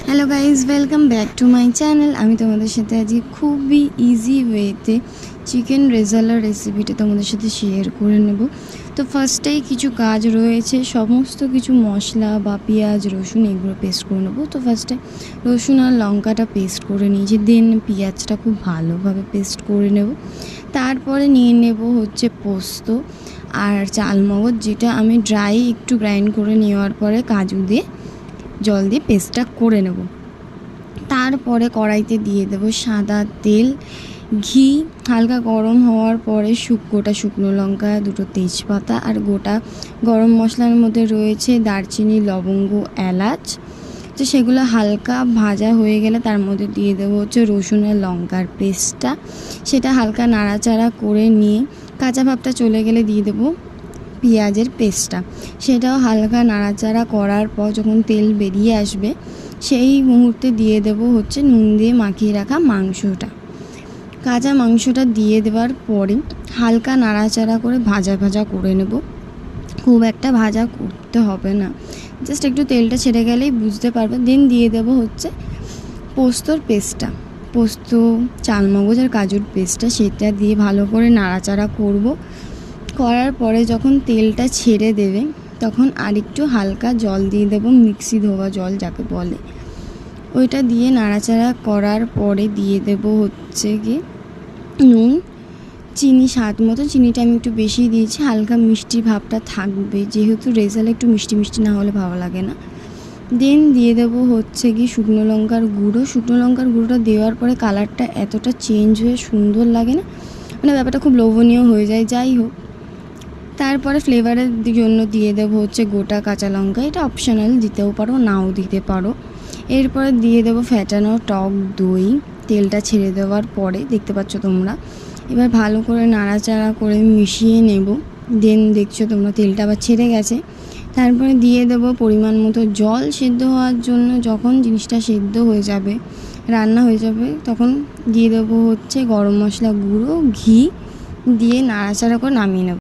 Hello guys, welcome back to my channel. আমি তোমাদের সাথে আজকে খুবই ইজি ওয়েতে চিকেন রেজালার রেসিপিটা তোমাদের সাথে শেয়ার করে নেব। তো ফার্স্টেই কিছু কাজ রয়েছে, সমস্ত কিছু মশলা বা পেঁয়াজ রসুন এগুলো পেস্ট করে নেবো। তো ফার্স্টে রসুন আর লঙ্কাটা পেস্ট করে নিয়েছি, দেন পেঁয়াজটা খুব ভালোভাবে পেস্ট করে নেব। তারপরে নিয়ে নেব হচ্ছে পোস্ত আর চালমগজ, যেটা আমি ড্রাই একটু গ্রাইন্ড করে নেওয়ার পরে কাজু দিয়ে জল দিয়ে পেস্টটা করে নেব। তারপরে কড়াইতে দিয়ে দেব সাদা তেল, ঘি হালকা গরম হওয়ার পরে গোটা শুকনো লঙ্কা, দুটো তেজপাতা আর গোটা গরম মশলার মধ্যে রয়েছে দারচিনি, লবঙ্গ, এলাচ। তো সেগুলো হালকা ভাজা হয়ে গেলে তার মধ্যে দিয়ে দেবো হচ্ছে রসুন আর লঙ্কার পেস্টটা। সেটা হালকা নাড়াচাড়া করে নিয়ে কাঁচা ভাবটা চলে গেলে দিয়ে দেবো পেঁয়াজের পেস্টটা। সেটাও হালকা নাড়াচাড়া করার পর যখন তেল বেরিয়ে আসবে সেই মুহূর্তে দিয়ে দেব হচ্ছে নুন দিয়ে মাখিয়ে রাখা মাংসটা। কাঁচা মাংসটা দিয়ে দেওয়ার পরে হালকা নাড়াচাড়া করে ভাজা ভাজা করে নেব। খুব একটা ভাজা করতে হবে না, জাস্ট একটু তেলটা ছেড়ে গেলেই বুঝতে পারবে। দেন দিয়ে দেব হচ্ছে পোস্তর পেস্টটা, পোস্ত, চালমগজ আর কাজুর পেস্টটা, সেটা দিয়ে ভালো করে নাড়াচাড়া করার পরে যখন তেলটা ছেড়ে দেবে তখন আরেকটু হালকা জল দিয়ে দেবো, মিক্সি ধোয়া জল যাকে বলে, ওইটা দিয়ে নাড়াচাড়া করার পরে দিয়ে দেব হচ্ছে গিয়ে নুন, চিনি স্বাদ মতো। চিনিটা আমি একটু বেশি দিয়েছি, হালকা মিষ্টি ভাবটা থাকবে, যেহেতু রেজাল্ট একটু মিষ্টি মিষ্টি না হলে ভালো লাগে না। দেন দিয়ে দেবো হচ্ছে গিয়ে শুকনো লঙ্কার গুঁড়ো। শুকনো লঙ্কার গুঁড়োটা দেওয়ার পরে কালারটা এতটা চেঞ্জ হয়ে সুন্দর লাগে না, মানে ব্যাপারটা খুব লোভনীয় হয়ে যায়। যাই হোক, তারপরে ফ্লেভারের জন্য দিয়ে দেবো হচ্ছে গোটা কাঁচা লঙ্কা, এটা অপশনাল, দিতেও পারো নাও দিতে পারো। এরপরে দিয়ে দেবো ফ্যাটানো টক দই। তেলটা ছেড়ে দেওয়ার পরে দেখতে পাচ্ছ তোমরা, এবার ভালো করে নাড়াচাড়া করে মিশিয়ে নেব। দেন দেখছো তোমরা তেলটা আবার ছেড়ে গেছে। তারপরে দিয়ে দেবো পরিমাণ মতো জল সেদ্ধ হওয়ার জন্য। যখন জিনিসটা সেদ্ধ হয়ে যাবে, রান্না হয়ে যাবে, তখন দিয়ে দেবো হচ্ছে গরম মশলা গুঁড়ো, ঘি দিয়ে নাড়াচাড়া করে নামিয়ে নেব।